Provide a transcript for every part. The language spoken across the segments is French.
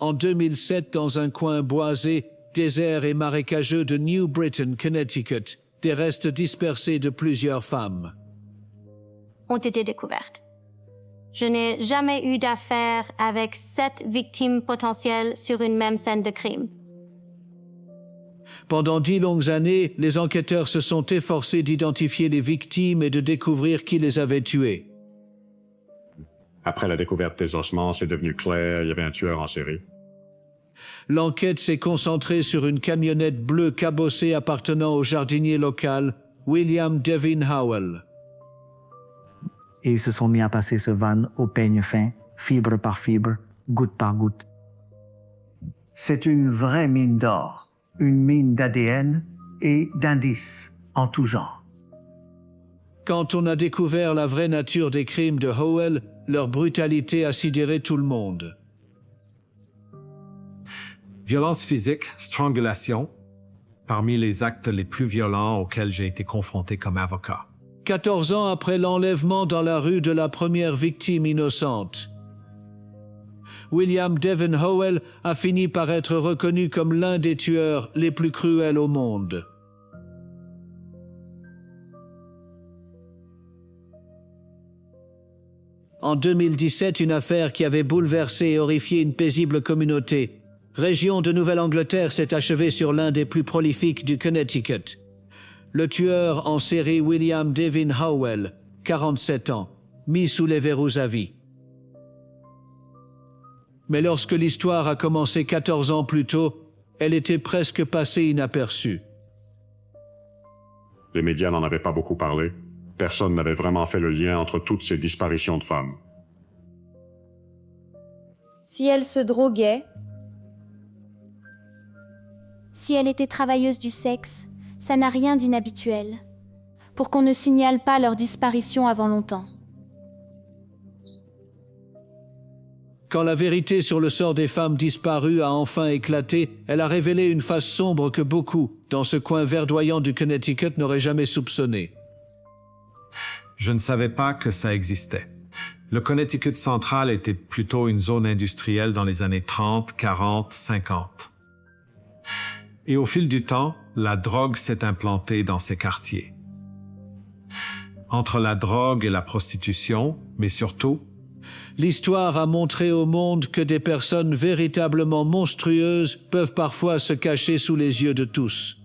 En 2007, dans un coin boisé, désert et marécageux de New Britain, Connecticut, des restes dispersés de plusieurs femmes ont été découvertes. Je n'ai jamais eu d'affaire avec 7 victimes potentielles sur une même scène de crime. Pendant 10 longues années, les enquêteurs se sont efforcés d'identifier les victimes et de découvrir qui les avait tuées. Après la découverte des ossements, c'est devenu clair, il y avait un tueur en série. L'enquête s'est concentrée sur une camionnette bleue cabossée appartenant au jardinier local, William Devin Howell. Et ils se sont mis à passer ce van au peigne fin, fibre par fibre, goutte par goutte. C'est une vraie mine d'or, une mine d'ADN et d'indices en tout genre. Quand on a découvert la vraie nature des crimes de Howell, leur brutalité a sidéré tout le monde. Violence physique, strangulation, parmi les actes les plus violents auxquels j'ai été confronté comme avocat. 14 ans après l'enlèvement dans la rue de la première victime innocente, William Devin Howell a fini par être reconnu comme l'un des tueurs les plus cruels au monde. En 2017, une affaire qui avait bouleversé et horrifié une paisible communauté, région de Nouvelle-Angleterre, s'est achevée sur l'un des plus prolifiques du Connecticut. Le tueur en série William Devin Howell, 47 ans, mis sous les verrous à vie. Mais lorsque l'histoire a commencé 14 ans plus tôt, elle était presque passée inaperçue. Les médias n'en avaient pas beaucoup parlé. Personne n'avait vraiment fait le lien entre toutes ces disparitions de femmes. Si elle se droguait, si elle était travailleuse du sexe, ça n'a rien d'inhabituel, pour qu'on ne signale pas leur disparition avant longtemps. Quand la vérité sur le sort des femmes disparues a enfin éclaté, elle a révélé une face sombre que beaucoup, dans ce coin verdoyant du Connecticut, n'auraient jamais soupçonnée. Je ne savais pas que ça existait. Le Connecticut central était plutôt une zone industrielle dans les années 30, 40, 50. Et au fil du temps, la drogue s'est implantée dans ces quartiers. Entre la drogue et la prostitution, mais surtout, l'histoire a montré au monde que des personnes véritablement monstrueuses peuvent parfois se cacher sous les yeux de tous.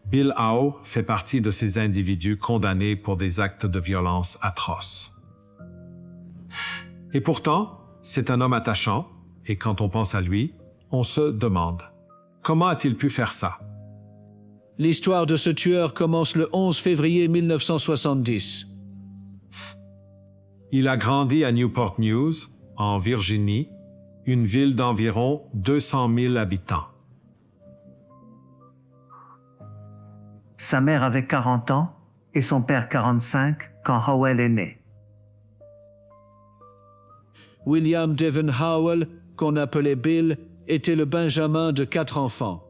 Bill Howe fait partie de ces individus condamnés pour des actes de violence atroces. Et pourtant, c'est un homme attachant, et quand on pense à lui, on se demande, comment a-t-il pu faire ça? L'histoire de ce tueur commence le 11 février 1970. Il a grandi à Newport News, en Virginie, une ville d'environ 200 000 habitants. Sa mère avait 40 ans et son père 45 quand Howell est né. William Devin Howell, qu'on appelait Bill, était le benjamin de 4 enfants.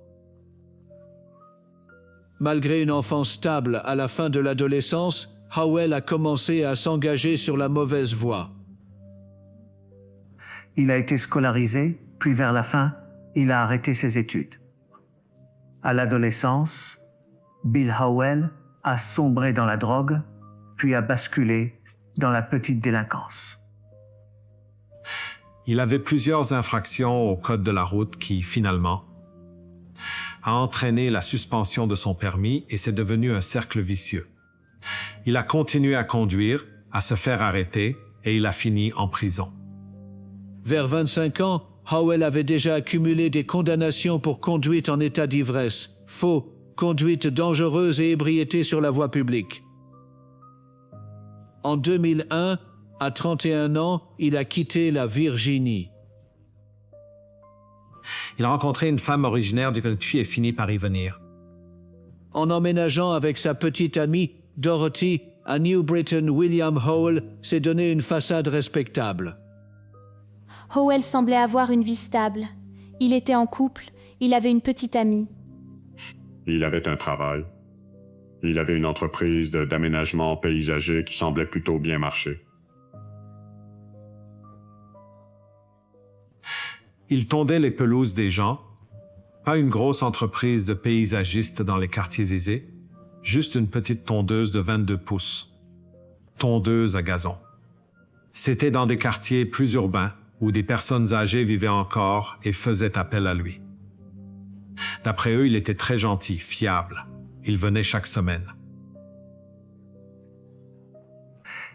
Malgré une enfance stable à la fin de l'adolescence, Howell a commencé à s'engager sur la mauvaise voie. Il a été scolarisé, puis vers la fin, il a arrêté ses études. À l'adolescence, Bill Howell a sombré dans la drogue, puis a basculé dans la petite délinquance. Il avait plusieurs infractions au code de la route qui, finalement, a entraîné la suspension de son permis et c'est devenu un cercle vicieux. Il a continué à conduire, à se faire arrêter et il a fini en prison. Vers 25 ans, Howell avait déjà accumulé des condamnations pour conduite en état d'ivresse, faux, conduite dangereuse et ébriété sur la voie publique. En 2001, à 31 ans, il a quitté la Virginie. Il a rencontré une femme originaire du Kentucky et fini par y venir. En emménageant avec sa petite amie, Dorothy, à New Britain, William Howell s'est donné une façade respectable. Howell semblait avoir une vie stable. Il était en couple, il avait une petite amie. Il avait un travail. Il avait une entreprise d'aménagement paysager qui semblait plutôt bien marcher. Il tondait les pelouses des gens, pas une grosse entreprise de paysagiste dans les quartiers aisés, juste une petite tondeuse de 22 pouces. Tondeuse à gazon. C'était dans des quartiers plus urbains où des personnes âgées vivaient encore et faisaient appel à lui. D'après eux, il était très gentil, fiable. Il venait chaque semaine.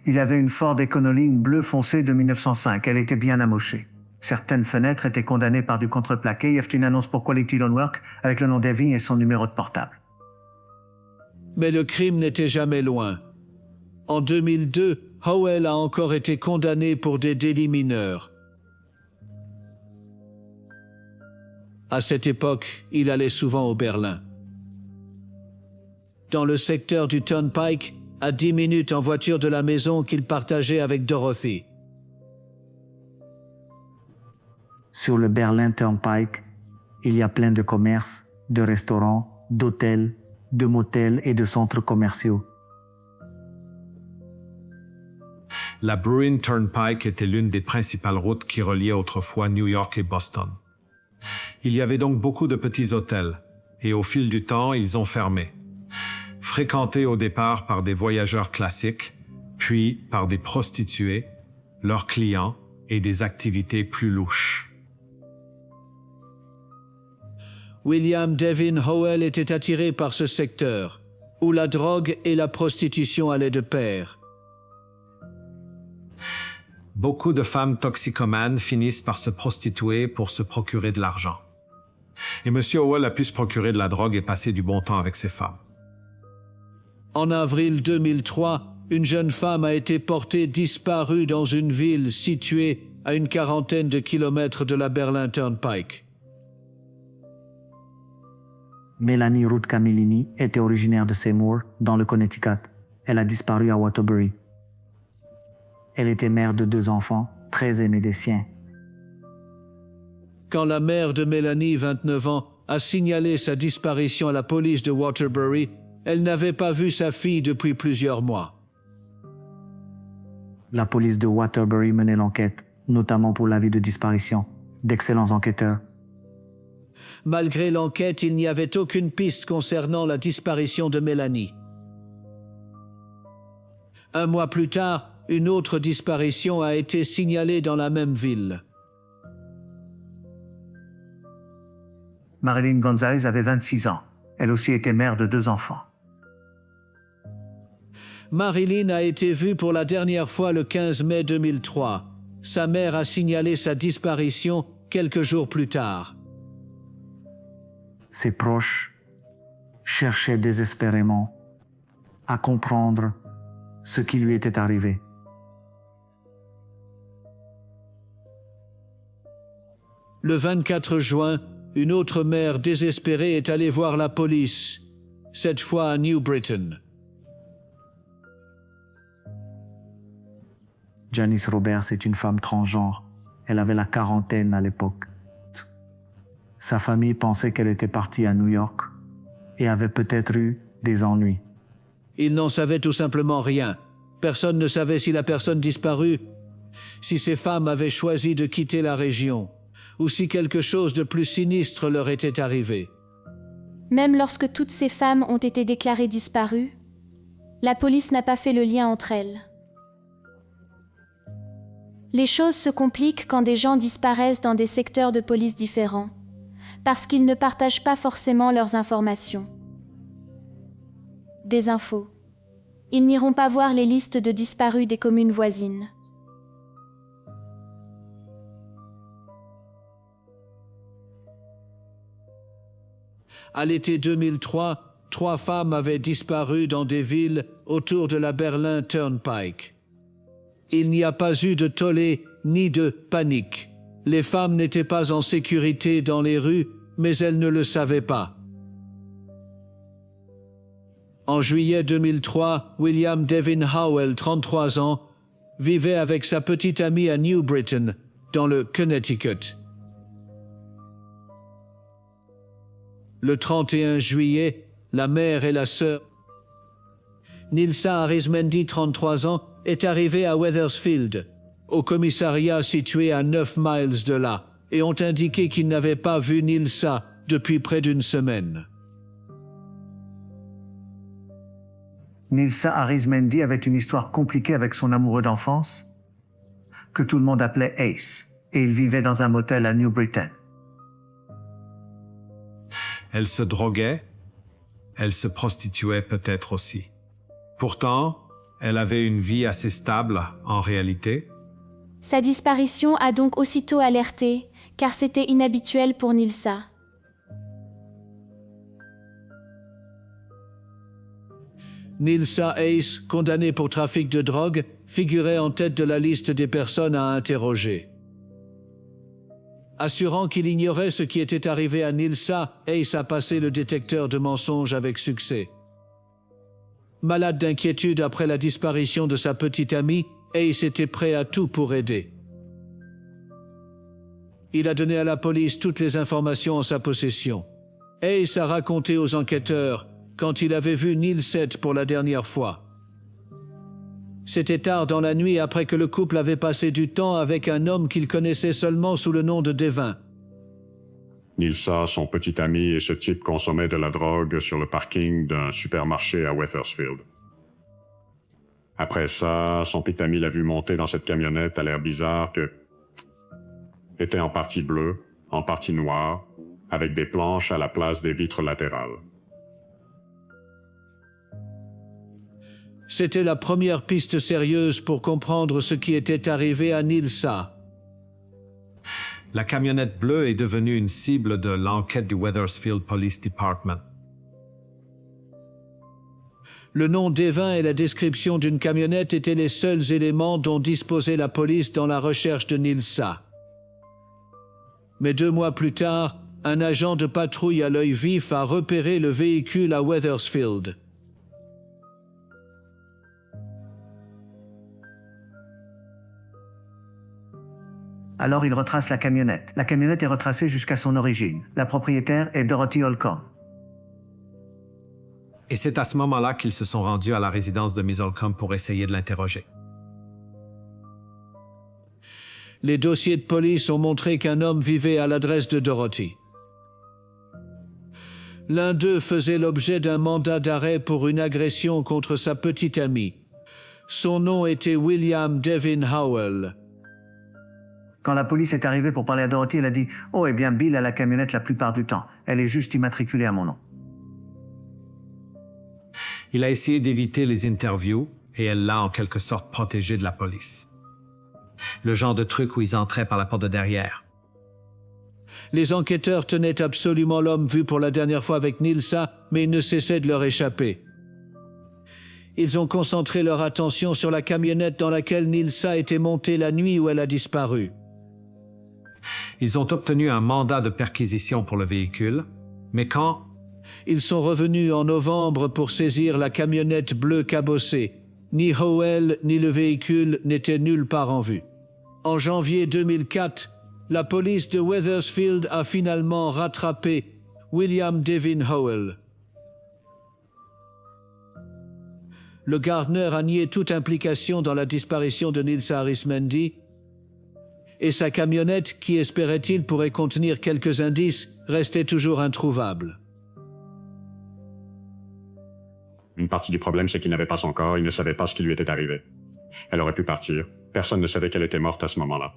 Il avait une Ford Econoline bleu foncé de 1905. Elle était bien amochée. Certaines fenêtres étaient condamnées par du contreplaqué. Il y avait une annonce pour Quality Loanwork avec le nom d'Evie et son numéro de portable. Mais le crime n'était jamais loin. En 2002, Howell a encore été condamné pour des délits mineurs. À cette époque, il allait souvent au Berlin. Dans le secteur du Turnpike, à 10 minutes en voiture de la maison qu'il partageait avec Dorothy. Sur le Berlin Turnpike, il y a plein de commerces, de restaurants, d'hôtels, de motels et de centres commerciaux. La Bruin Turnpike était l'une des principales routes qui reliaient autrefois New York et Boston. Il y avait donc beaucoup de petits hôtels, et au fil du temps, ils ont fermé. Fréquentés au départ par des voyageurs classiques, puis par des prostituées, leurs clients et des activités plus louches. William Devin Howell était attiré par ce secteur, où la drogue et la prostitution allaient de pair. Beaucoup de femmes toxicomanes finissent par se prostituer pour se procurer de l'argent. Et M. Howell a pu se procurer de la drogue et passer du bon temps avec ces femmes. En avril 2003, une jeune femme a été portée disparue dans une ville située à une quarantaine de kilomètres de la Berlin Turnpike. Mélanie Ruth Camillini était originaire de Seymour, dans le Connecticut. Elle a disparu à Waterbury. Elle était mère de 2 enfants, très aimée des siens. Quand la mère de Mélanie, 29 ans, a signalé sa disparition à la police de Waterbury, elle n'avait pas vu sa fille depuis plusieurs mois. La police de Waterbury menait l'enquête, notamment pour l'avis de disparition. D'excellents enquêteurs. Malgré l'enquête, il n'y avait aucune piste concernant la disparition de Mélanie. Un mois plus tard, une autre disparition a été signalée dans la même ville. Marilyn Gonzalez avait 26 ans. Elle aussi était mère de 2 enfants. Marilyn a été vue pour la dernière fois le 15 mai 2003. Sa mère a signalé sa disparition quelques jours plus tard. Ses proches cherchaient désespérément à comprendre ce qui lui était arrivé. Le 24 juin, une autre mère désespérée est allée voir la police, cette fois à New Britain. Janice Roberts est une femme transgenre. Elle avait la quarantaine à l'époque. Sa famille pensait qu'elle était partie à New York et avait peut-être eu des ennuis. Ils n'en savaient tout simplement rien. Personne ne savait si la personne disparue, si ces femmes avaient choisi de quitter la région, ou si quelque chose de plus sinistre leur était arrivé. Même lorsque toutes ces femmes ont été déclarées disparues, la police n'a pas fait le lien entre elles. Les choses se compliquent quand des gens disparaissent dans des secteurs de police différents, parce qu'ils ne partagent pas forcément leurs informations. Des infos. Ils n'iront pas voir les listes de disparus des communes voisines. À l'été 2003, 3 femmes avaient disparu dans des villes autour de la Berlin Turnpike. Il n'y a pas eu de tollé ni de panique. Les femmes n'étaient pas en sécurité dans les rues, mais elles ne le savaient pas. En juillet 2003, William Devin Howell, 33 ans, vivait avec sa petite amie à New Britain, dans le Connecticut. Le 31 juillet, la mère et la sœur Nilsa Arismendi, 33 ans, est arrivée à Wethersfield, au commissariat situé à 9 miles de là, et ont indiqué qu'ils n'avaient pas vu Nilsa depuis près d'une semaine. Nilsa Arizmendi avait une histoire compliquée avec son amoureux d'enfance, que tout le monde appelait Ace, et il vivait dans un motel à New Britain. Elle se droguait, elle se prostituait peut-être aussi. Pourtant, elle avait une vie assez stable en réalité. Sa disparition a donc aussitôt alerté, car c'était inhabituel pour Nilsa. Nilsa Ace, condamnée pour trafic de drogue, figurait en tête de la liste des personnes à interroger. Assurant qu'il ignorait ce qui était arrivé à Nilsa, Ace a passé le détecteur de mensonges avec succès. Malade d'inquiétude après la disparition de sa petite amie, Ace était prêt à tout pour aider. Il a donné à la police toutes les informations en sa possession. Ace a raconté aux enquêteurs quand il avait vu Nilset pour la dernière fois. C'était tard dans la nuit après que le couple avait passé du temps avec un homme qu'il connaissait seulement sous le nom de Devin. Nilsa, son petit ami et ce type consommaient de la drogue sur le parking d'un supermarché à Wethersfield. Après ça, son petit ami l'a vu monter dans cette camionnette à l'air bizarre que était en partie bleue, en partie noire, avec des planches à la place des vitres latérales. C'était la première piste sérieuse pour comprendre ce qui était arrivé à Nilsa. La camionnette bleue est devenue une cible de l'enquête du Wethersfield Police Department. Le nom Devin et la description d'une camionnette étaient les seuls éléments dont disposait la police dans la recherche de Nilsa. Mais 2 mois plus tard, un agent de patrouille à l'œil vif a repéré le véhicule à Wethersfield. Alors il retrace la camionnette. La camionnette est retracée jusqu'à son origine. La propriétaire est Dorothy Holcomb. Et c'est à ce moment-là qu'ils se sont rendus à la résidence de Miss Holcomb pour essayer de l'interroger. Les dossiers de police ont montré qu'un homme vivait à l'adresse de Dorothy. L'un d'eux faisait l'objet d'un mandat d'arrêt pour une agression contre sa petite amie. Son nom était William Devin Howell. Quand la police est arrivée pour parler à Dorothy, elle a dit « Oh, eh bien, Bill a la camionnette la plupart du temps. Elle est juste immatriculée à mon nom. » Il a essayé d'éviter les interviews et elle l'a en quelque sorte protégé de la police. Le genre de truc où ils entraient par la porte de derrière. Les enquêteurs tenaient absolument l'homme vu pour la dernière fois avec Nilsa, mais il ne cessait de leur échapper. Ils ont concentré leur attention sur la camionnette dans laquelle Nilsa était montée la nuit où elle a disparu. Ils ont obtenu un mandat de perquisition pour le véhicule, mais quand ils sont revenus en novembre pour saisir la camionnette bleue cabossée, ni Howell ni le véhicule n'étaient nulle part en vue. En janvier 2004, la police de Wethersfield a finalement rattrapé William Devin Howell. Le Gardner a nié toute implication dans la disparition de Nilsa Arizmendi, et sa camionnette, qui espérait-il pourrait contenir quelques indices, restait toujours introuvable. Une partie du problème, c'est qu'il n'avait pas son corps, il ne savait pas ce qui lui était arrivé. Elle aurait pu partir. Personne ne savait qu'elle était morte à ce moment-là.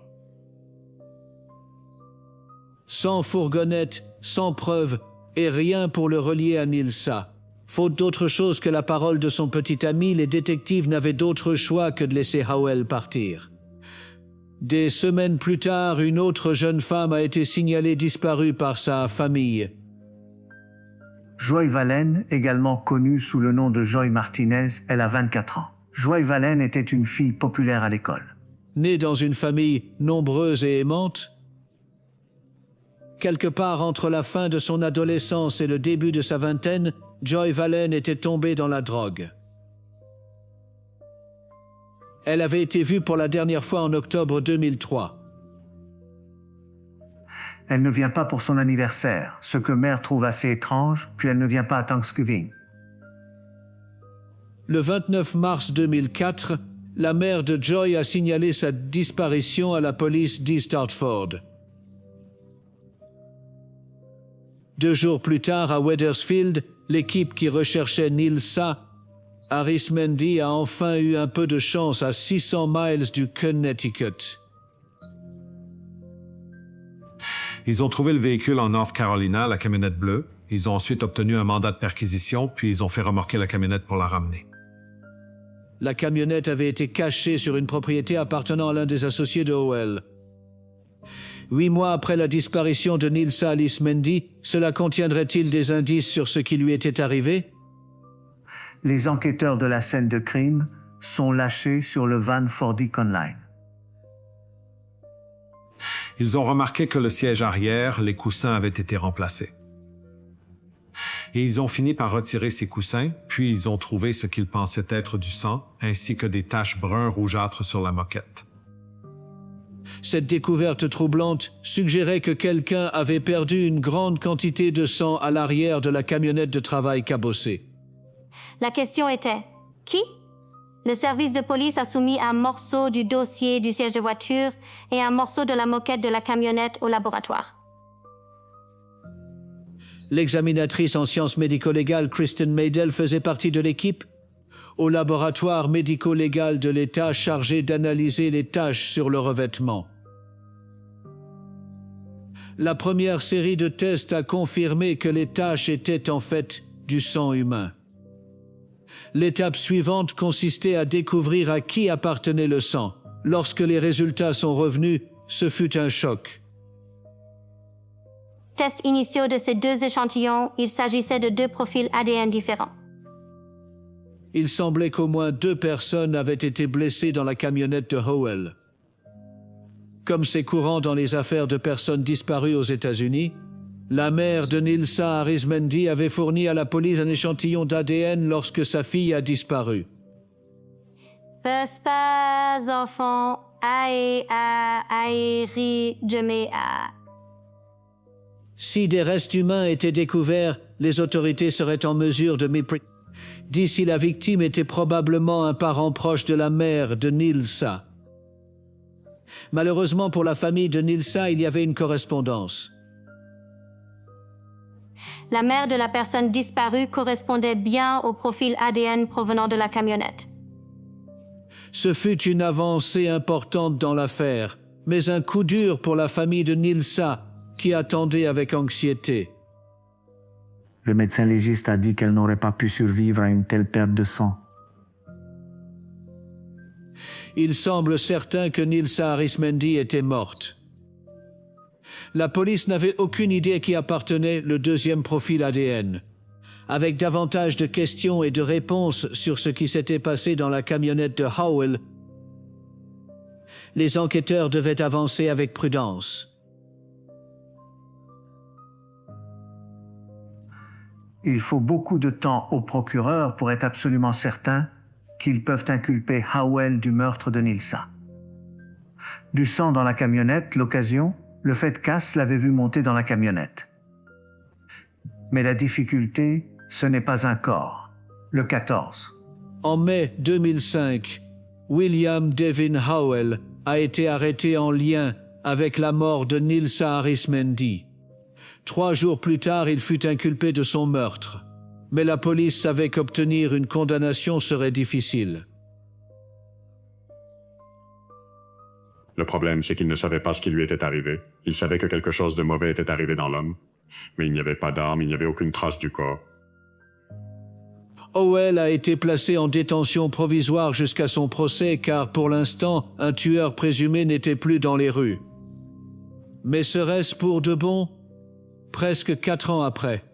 Sans fourgonnette, sans preuve, et rien pour le relier à Nilsa. Faute d'autre chose que la parole de son petit ami, les détectives n'avaient d'autre choix que de laisser Howell partir. Des semaines plus tard, une autre jeune femme a été signalée disparue par sa famille. Joy Valen, également connue sous le nom de Joy Martinez, elle a 24 ans. Joy Valen était une fille populaire à l'école. Née dans une famille nombreuse et aimante, quelque part entre la fin de son adolescence et le début de sa vingtaine, Joy Valen était tombée dans la drogue. Elle avait été vue pour la dernière fois en octobre 2003. Elle ne vient pas pour son anniversaire, ce que Mère trouve assez étrange, puis elle ne vient pas à Thanksgiving. Le 29 mars 2004, la mère de Joy a signalé sa disparition à la police d'East Hartford. 2 jours plus tard, à Wethersfield, l'équipe qui recherchait Nilsa Arismendi a enfin eu un peu de chance à 600 miles du Connecticut. Ils ont trouvé le véhicule en North Carolina, la camionnette bleue. Ils ont ensuite obtenu un mandat de perquisition, puis ils ont fait remorquer la camionnette pour la ramener. La camionnette avait été cachée sur une propriété appartenant à l'un des associés de Howell. 8 mois après la disparition de Nilsa Arismendi, cela contiendrait-il des indices sur ce qui lui était arrivé? Les enquêteurs de la scène de crime sont lâchés sur le van Fordi Conline. Ils ont remarqué que le siège arrière, les coussins avaient été remplacés. Et ils ont fini par retirer ces coussins, puis ils ont trouvé ce qu'ils pensaient être du sang, ainsi que des taches brun rougeâtres sur la moquette. Cette découverte troublante suggérait que quelqu'un avait perdu une grande quantité de sang à l'arrière de la camionnette de travail cabossée. La question était, qui? Le service de police a soumis un morceau du dossier du siège de voiture et un morceau de la moquette de la camionnette au laboratoire. L'examinatrice en sciences médico-légales Kristen Maidel faisait partie de l'équipe au laboratoire médico-légal de l'État chargé d'analyser les taches sur le revêtement. La première série de tests a confirmé que les taches étaient en fait du sang humain. L'étape suivante consistait à découvrir à qui appartenait le sang. Lorsque les résultats sont revenus, ce fut un choc. Tests initiaux de ces 2 échantillons, il s'agissait de 2 profils ADN différents. Il semblait qu'au moins 2 personnes avaient été blessées dans la camionnette de Howell. Comme c'est courant dans les affaires de personnes disparues aux États-Unis, la mère de Nilsa Arismendi avait fourni à la police un échantillon d'ADN lorsque sa fille a disparu. Pas enfant, aéri, a. Si des restes humains étaient découverts, les autorités seraient en mesure de D'ici la victime était probablement un parent proche de la mère de Nilsa. Malheureusement pour la famille de Nilsa, il y avait une correspondance. La mère de la personne disparue correspondait bien au profil ADN provenant de la camionnette. Ce fut une avancée importante dans l'affaire, mais un coup dur pour la famille de Nilsa, qui attendait avec anxiété. Le médecin légiste a dit qu'elle n'aurait pas pu survivre à une telle perte de sang. Il semble certain que Nilsa Arismendi était morte. La police n'avait aucune idée à qui appartenait le 2e profil ADN. Avec davantage de questions et de réponses sur ce qui s'était passé dans la camionnette de Howell, les enquêteurs devaient avancer avec prudence. Il faut beaucoup de temps au procureur pour être absolument certain qu'ils peuvent inculper Howell du meurtre de Nilsa. Du sang dans la camionnette, l'occasion, le fait de Cass l'avait vu monter dans la camionnette. Mais la difficulté, ce n'est pas un corps. Le 14. En mai 2005, William Devin Howell a été arrêté en lien avec la mort de Nilsa Arismendi. 3 jours plus tard, il fut inculpé de son meurtre. Mais la police savait qu'obtenir une condamnation serait difficile. Le problème, c'est qu'il ne savait pas ce qui lui était arrivé. Il savait que quelque chose de mauvais était arrivé dans l'homme. Mais il n'y avait pas d'arme, il n'y avait aucune trace du corps. Howell a été placé en détention provisoire jusqu'à son procès car, pour l'instant, un tueur présumé n'était plus dans les rues. Mais serait-ce pour de bon? Presque 4 ans après.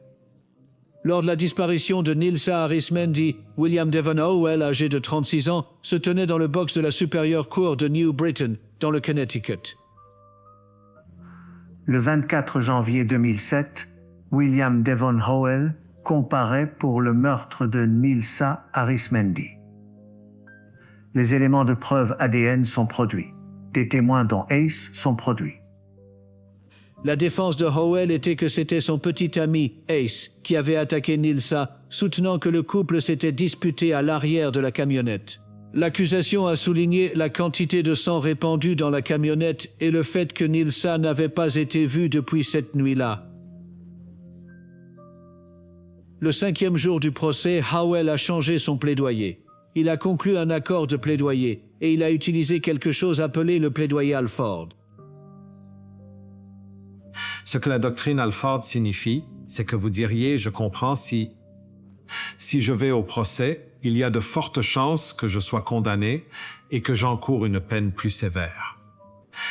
Lors de la disparition de Nilsa Arismendi, William Devon Howell, âgé de 36 ans, se tenait dans le box de la Supérieure Cour de New Britain, dans le Connecticut. Le 24 janvier 2007, William Devon Howell comparaît pour le meurtre de Nilsa Arismendi. Les éléments de preuve ADN sont produits. Des témoins dont Ace sont produits. La défense de Howell était que c'était son petit ami, Ace, qui avait attaqué Nilsa, soutenant que le couple s'était disputé à l'arrière de la camionnette. L'accusation a souligné la quantité de sang répandu dans la camionnette et le fait que Nilsa n'avait pas été vue depuis cette nuit-là. Le 5e jour du procès, Howell a changé son plaidoyer. Il a conclu un accord de plaidoyer et il a utilisé quelque chose appelé le plaidoyer Alford. Ce que la doctrine Alford signifie, c'est que vous diriez, je comprends, si je vais au procès, il y a de fortes chances que je sois condamné et que j'encoure une peine plus sévère.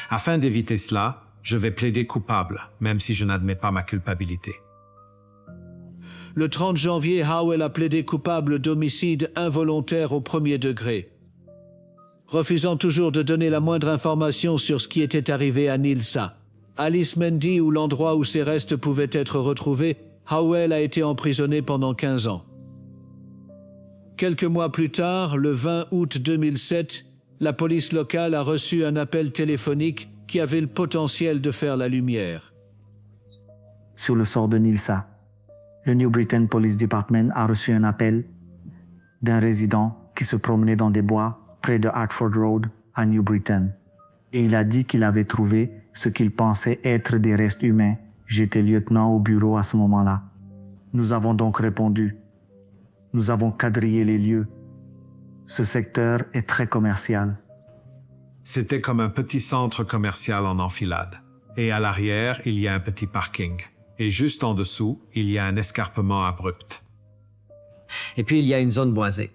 Afin d'éviter cela, je vais plaider coupable, même si je n'admets pas ma culpabilité. Le 30 janvier, Howell a plaidé coupable d'homicide involontaire au 1er degré. Refusant toujours de donner la moindre information sur ce qui était arrivé à Nilsa, Alice Mendy ou l'endroit où ses restes pouvaient être retrouvés, Howell a été emprisonné pendant 15 ans. Quelques mois plus tard, le 20 août 2007, la police locale a reçu un appel téléphonique qui avait le potentiel de faire la lumière. Sur le sort de Nilsa, le New Britain Police Department a reçu un appel d'un résident qui se promenait dans des bois près de Hartford Road à New Britain. Et il a dit qu'il avait trouvé ce qu'il pensait être des restes humains. J'étais lieutenant au bureau à ce moment-là. Nous avons donc répondu. Nous avons quadrillé les lieux. Ce secteur est très commercial. C'était comme un petit centre commercial en enfilade. Et à l'arrière, il y a un petit parking. Et juste en dessous, il y a un escarpement abrupt. Et puis il y a une zone boisée.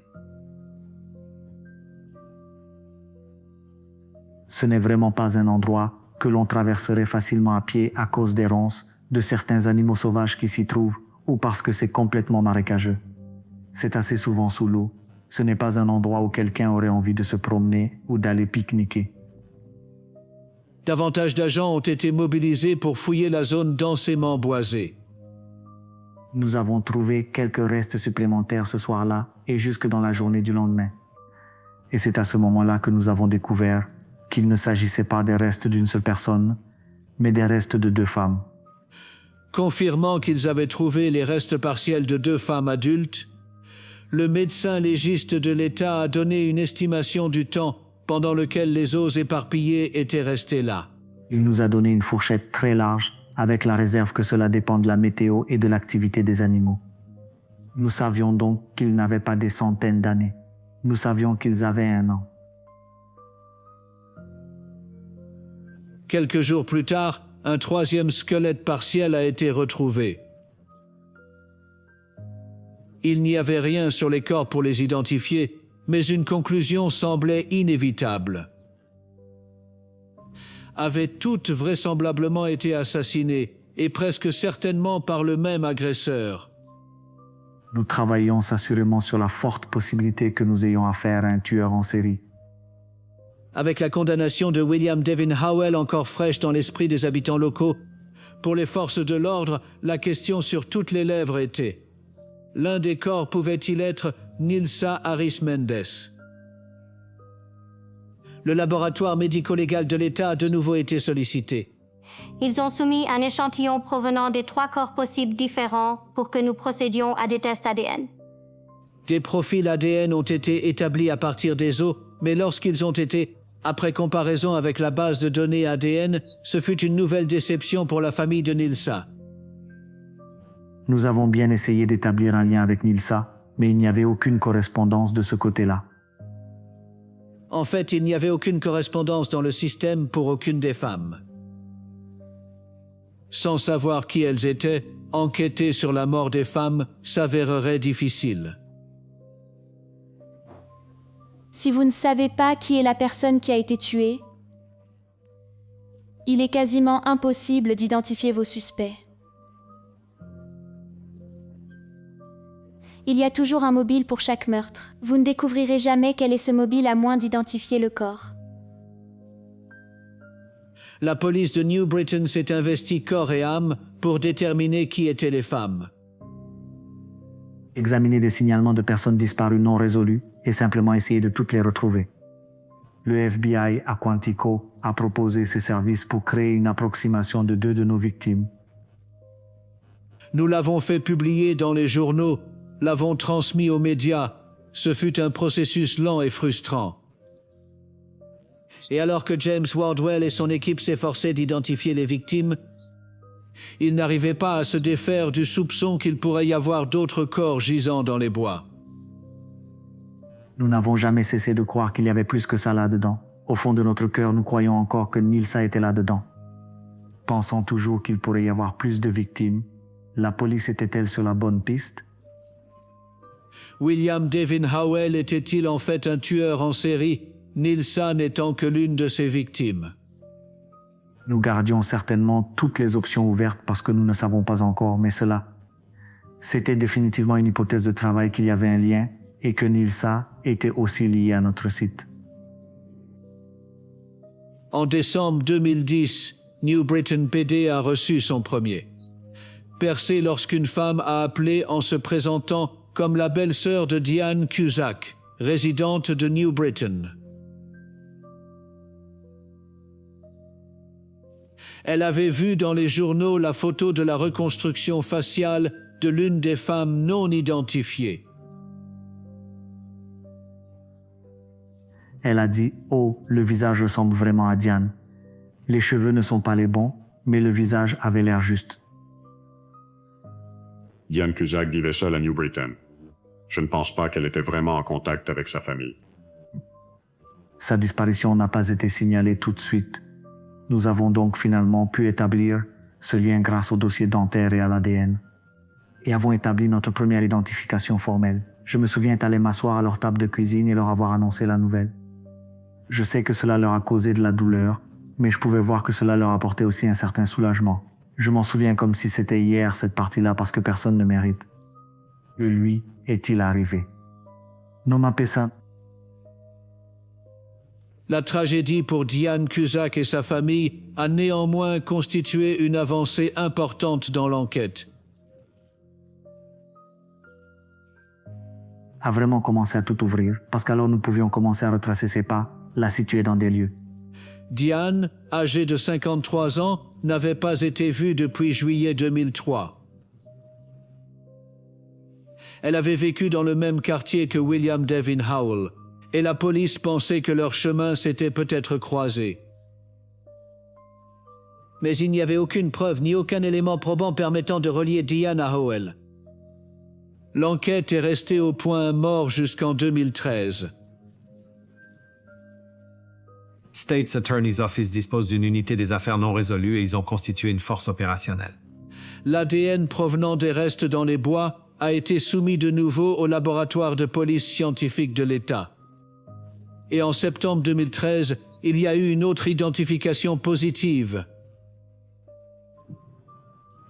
Ce n'est vraiment pas un endroit que l'on traverserait facilement à pied à cause des ronces de certains animaux sauvages qui s'y trouvent ou parce que c'est complètement marécageux. C'est assez souvent sous l'eau. Ce n'est pas un endroit où quelqu'un aurait envie de se promener ou d'aller pique-niquer. Davantage d'agents ont été mobilisés pour fouiller la zone densément boisée. Nous avons trouvé quelques restes supplémentaires ce soir-là et jusque dans la journée du lendemain. Et c'est à ce moment-là que nous avons découvert qu'il ne s'agissait pas des restes d'une seule personne, mais des restes de 2 femmes. Confirmant qu'ils avaient trouvé les restes partiels de 2 femmes adultes, le médecin légiste de l'État a donné une estimation du temps pendant lequel les os éparpillés étaient restés là. Il nous a donné une fourchette très large avec la réserve que cela dépend de la météo et de l'activité des animaux. Nous savions donc qu'ils n'avaient pas des centaines d'années. Nous savions qu'ils avaient 1 an. Quelques jours plus tard, un 3e squelette partiel a été retrouvé. Il n'y avait rien sur les corps pour les identifier, mais une conclusion semblait inévitable. Avaient toutes vraisemblablement été assassinées, et presque certainement par le même agresseur. Nous travaillons assurément sur la forte possibilité que nous ayons affaire à un tueur en série. Avec la condamnation de William Devin Howell encore fraîche dans l'esprit des habitants locaux, pour les forces de l'ordre, la question sur toutes les lèvres était: l'un des corps pouvait-il être Nilsa Harris Mendes? Le laboratoire médico-légal de l'État a de nouveau été sollicité. Ils ont soumis un échantillon provenant des 3 corps possibles différents pour que nous procédions à des tests ADN. Des profils ADN ont été établis à partir des os, mais lorsqu'ils ont été, après comparaison avec la base de données ADN, ce fut une nouvelle déception pour la famille de Nilsa. Nous avons bien essayé d'établir un lien avec Nilsa, mais il n'y avait aucune correspondance de ce côté-là. En fait, il n'y avait aucune correspondance dans le système pour aucune des femmes. Sans savoir qui elles étaient, enquêter sur la mort des femmes s'avérerait difficile. Si vous ne savez pas qui est la personne qui a été tuée, il est quasiment impossible d'identifier vos suspects. Il y a toujours un mobile pour chaque meurtre. Vous ne découvrirez jamais quel est ce mobile à moins d'identifier le corps. La police de New Britain s'est investie corps et âme pour déterminer qui étaient les femmes. Examiner des signalements de personnes disparues non résolues et simplement essayer de toutes les retrouver. Le FBI à Quantico a proposé ses services pour créer une approximation de 2 de nos victimes. Nous l'avons fait publier dans les journaux, l'avons transmis aux médias. Ce fut un processus lent et frustrant. Et alors que James Wardwell et son équipe s'efforçaient d'identifier les victimes, Il n'arrivait pas à se défaire du soupçon qu'il pourrait y avoir d'autres corps gisant dans les bois. Nous n'avons jamais cessé de croire qu'il y avait plus que ça là-dedans. Au fond de notre cœur, nous croyons encore que Nilsa était là-dedans. Pensant toujours qu'il pourrait y avoir plus de victimes, la police était-elle sur la bonne piste? William Devin Howell était-il en fait un tueur en série, Nilsa n'étant que l'une de ses victimes? Nous gardions certainement toutes les options ouvertes parce que nous ne savons pas encore, mais c'était définitivement une hypothèse de travail qu'il y avait un lien et que Nilsa était aussi liée à notre site. En décembre 2010, New Britain PD a reçu son premier. Percé lorsqu'une femme a appelé en se présentant comme la belle-sœur de Diane Cusack, résidente de New Britain. Elle avait vu dans les journaux la photo de la reconstruction faciale de l'une des femmes non identifiées. Elle a dit « Oh, le visage ressemble vraiment à Diane. Les cheveux ne sont pas les bons, mais le visage avait l'air juste. » Diane Cusack vivait seule à New Britain. Je ne pense pas qu'elle était vraiment en contact avec sa famille. Sa disparition n'a pas été signalée tout de suite. Nous avons donc finalement pu établir ce lien grâce au dossier dentaire et à l'ADN. Et avons établi notre première identification formelle. Je me souviens être allé m'asseoir à leur table de cuisine et leur avoir annoncé la nouvelle. Je sais que cela leur a causé de la douleur, mais je pouvais voir que cela leur apportait aussi un certain soulagement. Je m'en souviens comme si c'était hier cette partie-là parce que personne ne mérite. Que lui est-il arrivé? Non ma pesa. La tragédie pour Diane Cusack et sa famille a néanmoins constitué une avancée importante dans l'enquête. A vraiment commencé à tout ouvrir, parce qu'alors nous pouvions commencer à retracer ses pas, la situer dans des lieux. Diane, âgée de 53 ans, n'avait pas été vue depuis juillet 2003. Elle avait vécu dans le même quartier que William Devin Howell, et la police pensait que leurs chemins s'étaient peut-être croisés. Mais il n'y avait aucune preuve ni aucun élément probant permettant de relier Diane à Howell. L'enquête est restée au point mort jusqu'en 2013. State's Attorney's Office dispose d'une unité des affaires non résolues et ils ont constitué une force opérationnelle. L'ADN provenant des restes dans les bois a été soumis de nouveau au laboratoire de police scientifique de l'État. Et en septembre 2013, il y a eu une autre identification positive.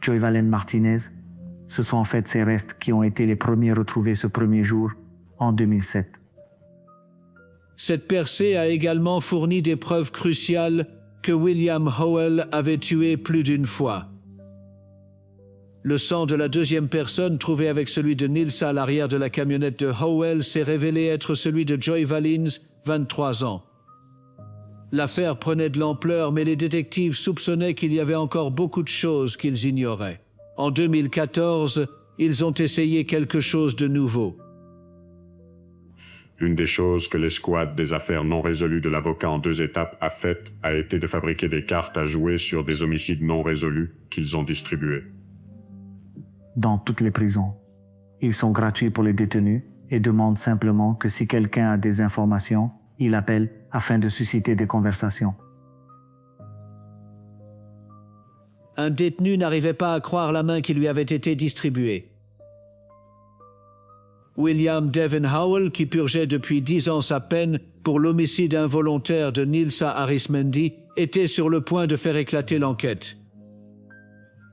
Joyvalyn Martinez, ce sont en fait ces restes qui ont été les premiers retrouvés ce premier jour, en 2007. Cette percée a également fourni des preuves cruciales que William Howell avait tué plus d'une fois. Le sang de la deuxième personne trouvé avec celui de Nilsa à l'arrière de la camionnette de Howell s'est révélé être celui de Joy Valins, 23 ans. L'affaire prenait de l'ampleur, mais les détectives soupçonnaient qu'il y avait encore beaucoup de choses qu'ils ignoraient. En 2014, ils ont essayé quelque chose de nouveau. Une des choses que l'escouade des affaires non résolues de l'avocat en 2 étapes a faites a été de fabriquer des cartes à jouer sur des homicides non résolus qu'ils ont distribués. Dans toutes les prisons. Ils sont gratuits pour les détenus et demandent simplement que si quelqu'un a des informations, il appelle afin de susciter des conversations. Un détenu n'arrivait pas à croire la main qui lui avait été distribuée. William Devin Howell, qui purgeait depuis 10 ans sa peine pour l'homicide involontaire de Nilsa Arismendi, était sur le point de faire éclater l'enquête.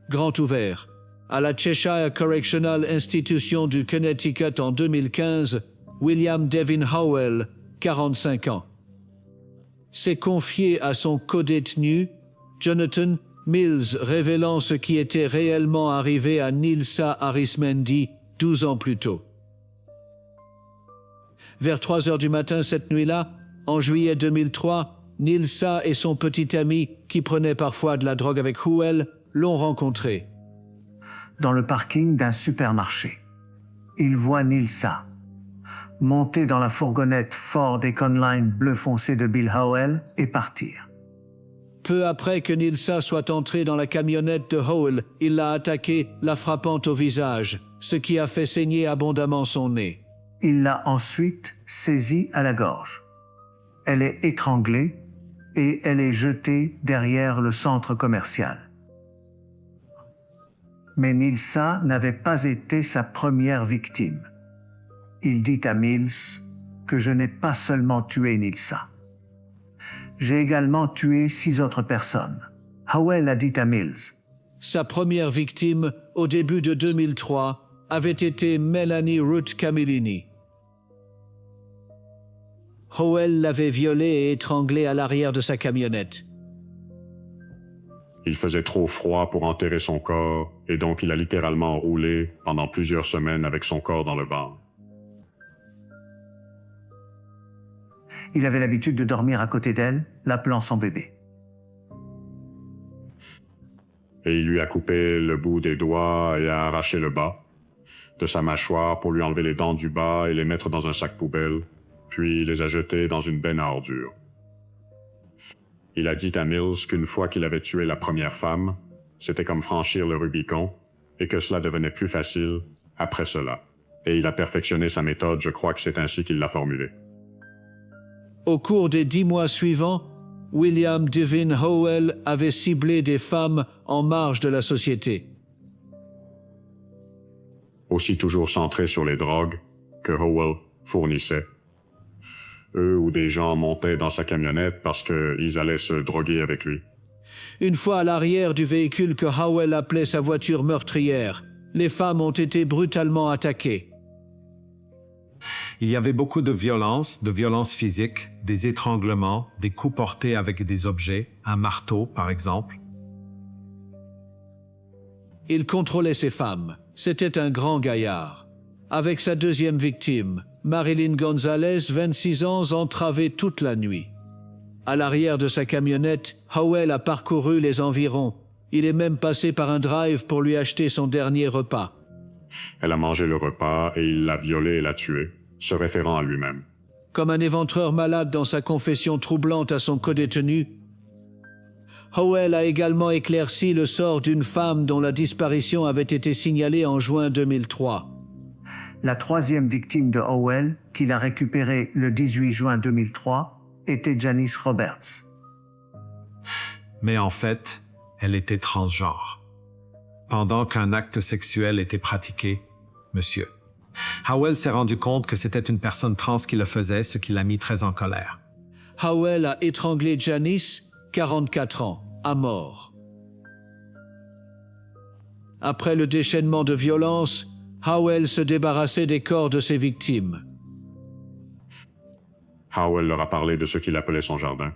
Grand ouvert. À la Cheshire Correctional Institution du Connecticut en 2015, William Devin Howell, 45 ans, s'est confié à son codétenu, Jonathan Mills, révélant ce qui était réellement arrivé à Nilsa Arismendi 12 ans plus tôt. Vers 3 heures du matin cette nuit-là, en juillet 2003, Nilsa et son petit ami, qui prenait parfois de la drogue avec Howell, l'ont rencontré. Dans le parking d'un supermarché, il voit Nilsa monter dans la fourgonnette Ford Econoline bleu foncé de Bill Howell et partir. Peu après que Nilsa soit entré dans la camionnette de Howell, il l'a attaquée, la frappant au visage, ce qui a fait saigner abondamment son nez. Il l'a ensuite saisie à la gorge. Elle est étranglée et elle est jetée derrière le centre commercial. Mais Nilsa n'avait pas été sa première victime. Il dit à Mills que je n'ai pas seulement tué Nilsa. J'ai également tué 6 autres personnes. Howell a dit à Mills. Sa première victime, au début de 2003, avait été Melanie Ruth Camillini. Howell l'avait violée et étranglée à l'arrière de sa camionnette. Il faisait trop froid pour enterrer son corps, et donc il a littéralement roulé pendant plusieurs semaines avec son corps dans le ventre. Il avait l'habitude de dormir à côté d'elle, l'appelant son bébé. Et il lui a coupé le bout des doigts et a arraché le bas de sa mâchoire pour lui enlever les dents du bas et les mettre dans un sac poubelle, puis il les a jetés dans une benne à ordures. Il a dit à Mills qu'une fois qu'il avait tué la première femme, c'était comme franchir le Rubicon, et que cela devenait plus facile après cela. Et il a perfectionné sa méthode, je crois que c'est ainsi qu'il l'a formulée. Au cours des 10 mois suivants, William Devin Howell avait ciblé des femmes en marge de la société. Aussi toujours centré sur les drogues que Howell fournissait. Eux ou des gens montaient dans sa camionnette parce qu'ils allaient se droguer avec lui. Une fois à l'arrière du véhicule que Howell appelait sa voiture meurtrière, les femmes ont été brutalement attaquées. Il y avait beaucoup de violence physique, des étranglements, des coups portés avec des objets, un marteau par exemple. Il contrôlait ses femmes. C'était un grand gaillard. Avec sa deuxième victime, Marilyn Gonzalez, 26 ans, entravée toute la nuit. À l'arrière de sa camionnette, Howell a parcouru les environs. Il est même passé par un drive pour lui acheter son dernier repas. Elle a mangé le repas et il l'a violée et l'a tuée, se référant à lui-même. Comme un éventreur malade dans sa confession troublante à son codétenu, Howell a également éclairci le sort d'une femme dont la disparition avait été signalée en juin 2003. La troisième victime de Howell, qu'il a récupérée le 18 juin 2003, était Janice Roberts. Mais en fait, elle était transgenre. Pendant qu'un acte sexuel était pratiqué, monsieur, Howell s'est rendu compte que c'était une personne trans qui le faisait, ce qui l'a mis très en colère. Howell a étranglé Janice, 44 ans, à mort. Après le déchaînement de violence, Howell se débarrassait des corps de ses victimes. Howell leur a parlé de ce qu'il appelait son jardin.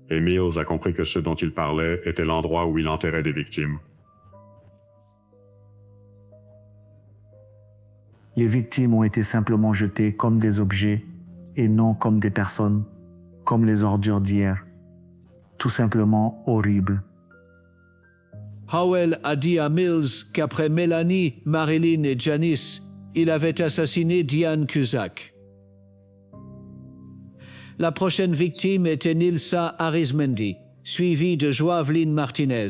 Et Mills a compris que ce dont il parlait était l'endroit où il enterrait des victimes. Les victimes ont été simplement jetées comme des objets et non comme des personnes, comme les ordures d'hier. Tout simplement horrible. Howell a dit à Mills qu'après Melanie, Marilyn et Janice, il avait assassiné Diane Cusack. La prochaine victime était Nilsa Arizmendi, suivie de Joavelyn Martinez.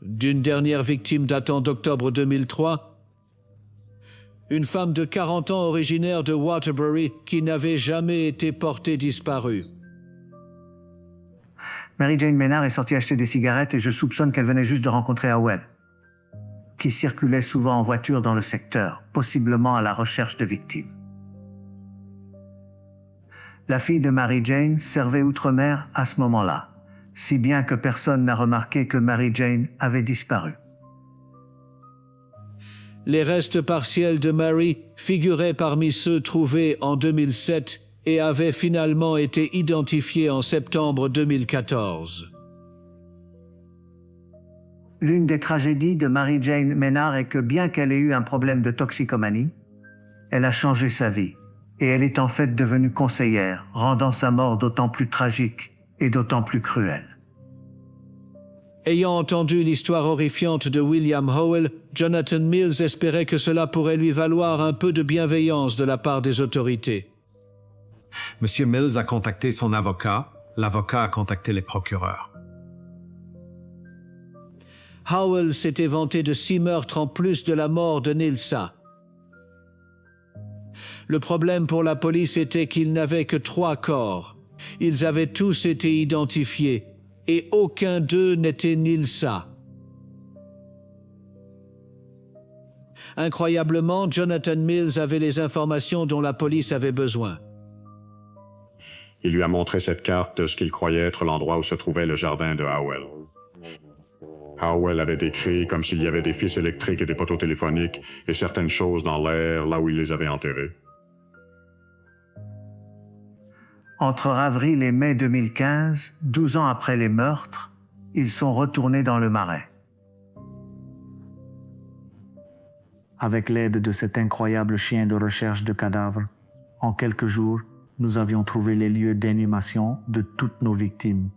D'une dernière victime datant d'octobre 2003, une femme de 40 ans originaire de Waterbury qui n'avait jamais été portée disparue. Mary Jane Maynard est sortie acheter des cigarettes et je soupçonne qu'elle venait juste de rencontrer Howell, qui circulait souvent en voiture dans le secteur, possiblement à la recherche de victimes. La fille de Mary Jane servait outre-mer à ce moment-là, si bien que personne n'a remarqué que Mary Jane avait disparu. Les restes partiels de Mary figuraient parmi ceux trouvés en 2007 et avaient finalement été identifiés en septembre 2014. L'une des tragédies de Mary Jane Maynard est que bien qu'elle ait eu un problème de toxicomanie, elle a changé sa vie et elle est en fait devenue conseillère, rendant sa mort d'autant plus tragique et d'autant plus cruelle. Ayant entendu l'histoire horrifiante de William Howell, Jonathan Mills espérait que cela pourrait lui valoir un peu de bienveillance de la part des autorités. Monsieur Mills a contacté son avocat L'avocat a contacté les procureurs. Howell s'était vanté de 6 meurtres en plus de la mort de Nilsa. Le problème pour la police était qu'ils n'avaient que 3 corps. Ils avaient tous été identifiés et aucun d'eux n'était Nilsa. Incroyablement, Jonathan Mills avait les informations dont la police avait besoin. Il lui a montré cette carte de ce qu'il croyait être l'endroit où se trouvait le jardin de Howell. Howell avait décrit comme s'il y avait des fils électriques et des poteaux téléphoniques et certaines choses dans l'air là où il les avait enterrés. Entre avril et mai 2015, 12 ans après les meurtres, ils sont retournés dans le marais. Avec l'aide de cet incroyable chien de recherche de cadavres, en quelques jours, nous avions trouvé les lieux d'inhumation de toutes nos victimes.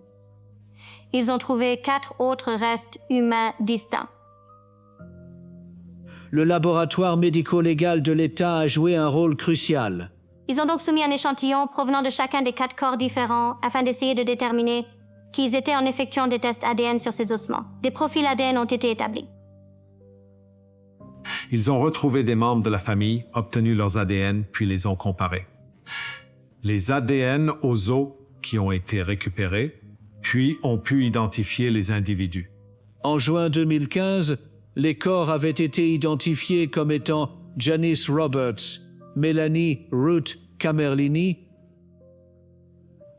Ils ont trouvé 4 autres restes humains distincts. Le laboratoire médico-légal de l'État a joué un rôle crucial. Ils ont donc soumis un échantillon provenant de chacun des 4 corps différents afin d'essayer de déterminer qui ils étaient en effectuant des tests ADN sur ces ossements. Des profils ADN ont été établis. Ils ont retrouvé des membres de la famille, obtenu leurs ADN, puis les ont comparés. Les ADN aux os qui ont été récupérés, puis ont pu identifier les individus. En juin 2015, les corps avaient été identifiés comme étant Janice Roberts, Melanie Ruth Camerlini,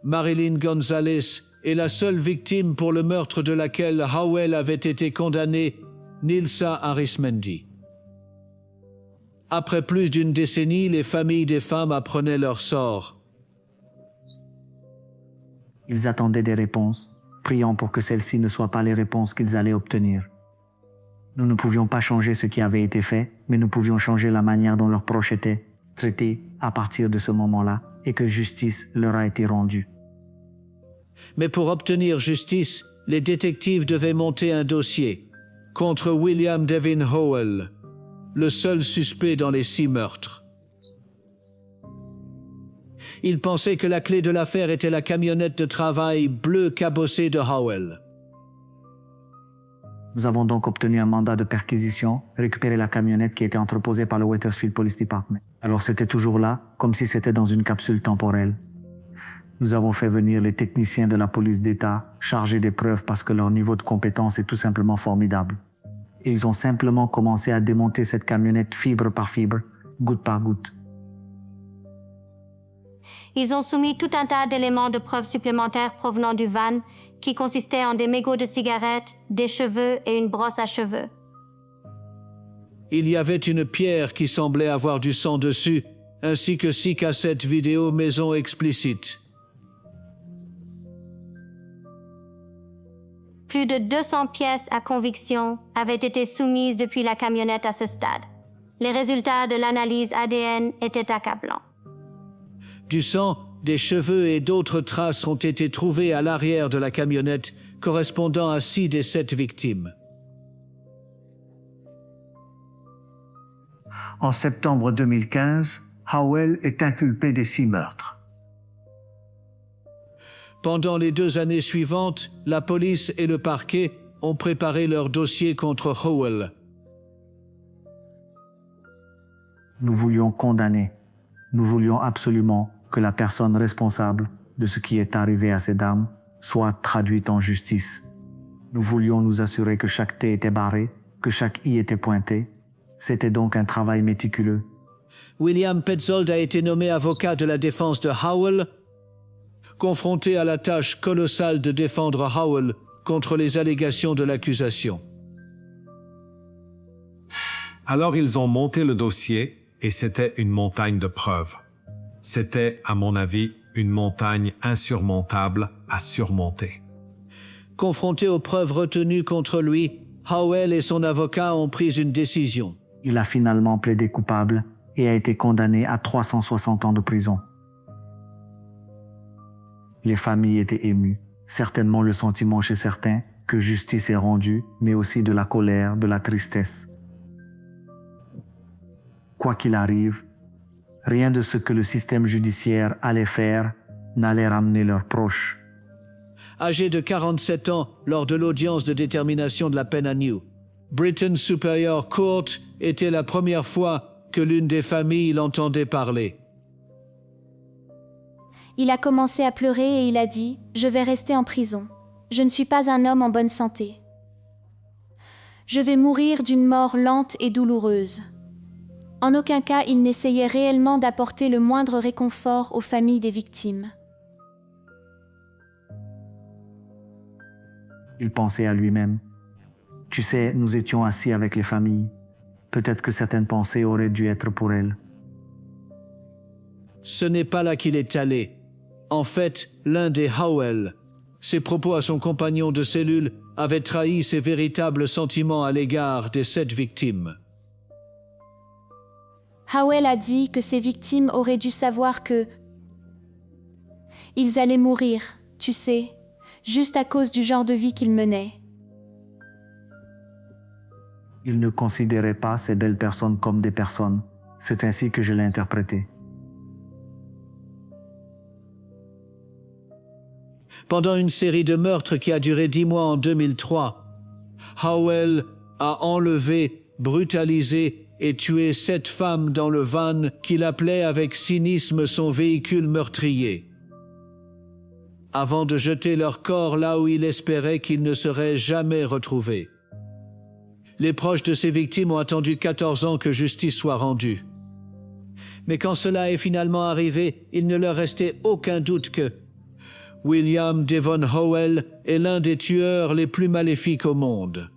Marilyn Gonzalez et la seule victime pour le meurtre de laquelle Howell avait été condamné, Nilsa Arismendi. Après plus d'une décennie, les familles des femmes apprenaient leur sort. Ils attendaient des réponses, priant pour que celles-ci ne soient pas les réponses qu'ils allaient obtenir. Nous ne pouvions pas changer ce qui avait été fait, mais nous pouvions changer la manière dont leurs proches étaient traités à partir de ce moment-là et que justice leur a été rendue. Mais pour obtenir justice, les détectives devaient monter un dossier contre William Devin Howell, le seul suspect dans les 6 meurtres. Ils pensaient que la clé de l'affaire était la camionnette de travail bleue cabossée de Howell. Nous avons donc obtenu un mandat de perquisition, récupéré la camionnette qui était entreposée par le Wethersfield Police Department. Alors c'était toujours là, comme si c'était dans une capsule temporelle. Nous avons fait venir les techniciens de la police d'État, chargés des preuves parce que leur niveau de compétence est tout simplement formidable. Et ils ont simplement commencé à démonter cette camionnette fibre par fibre, goutte par goutte. Ils ont soumis tout un tas d'éléments de preuves supplémentaires provenant du van, qui consistaient en des mégots de cigarettes, des cheveux et une brosse à cheveux. Il y avait une pierre qui semblait avoir du sang dessus, ainsi que 6 cassettes vidéo maison explicites. Plus de 200 pièces à conviction avaient été soumises depuis la camionnette à ce stade. Les résultats de l'analyse ADN étaient accablants. Du sang, des cheveux et d'autres traces ont été trouvés à l'arrière de la camionnette, correspondant à 6 des 7 victimes. En septembre 2015, Howell est inculpé des 6 meurtres. Pendant les 2 années suivantes, la police et le parquet ont préparé leur dossier contre Howell. Nous voulions condamner. Nous voulions absolument que la personne responsable de ce qui est arrivé à ces dames soit traduite en justice. Nous voulions nous assurer que chaque T était barré, que chaque I était pointé. C'était donc un travail méticuleux. William Petzold a été nommé avocat de la défense de Howell, confronté à la tâche colossale de défendre Howell contre les allégations de l'accusation. Alors ils ont monté le dossier et c'était une montagne de preuves. C'était, à mon avis, une montagne insurmontable à surmonter. Confronté aux preuves retenues contre lui, Howell et son avocat ont pris une décision. Il a finalement plaidé coupable et a été condamné à 360 ans de prison. Les familles étaient émues, certainement le sentiment chez certains que justice est rendue, mais aussi de la colère, de la tristesse. Quoi qu'il arrive, rien de ce que le système judiciaire allait faire n'allait ramener leurs proches âgé de 47 ans lors de l'audience de détermination de la peine à New Britain Superior Court, était la première fois que l'une des familles l'entendait parler. Il a commencé à pleurer et il a dit « Je vais rester en prison. Je ne suis pas un homme en bonne santé. Je vais mourir d'une mort lente et douloureuse. » En aucun cas, il n'essayait réellement d'apporter le moindre réconfort aux familles des victimes. Il pensait à lui-même. Tu sais, nous étions assis avec les familles. Peut-être que certaines pensées auraient dû être pour elles. Ce n'est pas là qu'il est allé. En fait, l'un des Howell, ses propos à son compagnon de cellule avaient trahi ses véritables sentiments à l'égard des 7 victimes. Howell a dit que ses victimes auraient dû savoir que ils allaient mourir, tu sais, juste à cause du genre de vie qu'ils menaient. Il ne considérait pas ces belles personnes comme des personnes. C'est ainsi que je l'ai interprété. Pendant une série de meurtres qui a duré 10 mois en 2003, Howell a enlevé, brutalisé et tué 7 femmes dans le van qu'il appelait avec cynisme son véhicule meurtrier, avant de jeter leurs corps là où il espérait qu'ils ne seraient jamais retrouvés. Les proches de ces victimes ont attendu 14 ans que justice soit rendue. Mais quand cela est finalement arrivé, il ne leur restait aucun doute que William Devon Howell est l'un des tueurs les plus maléfiques au monde.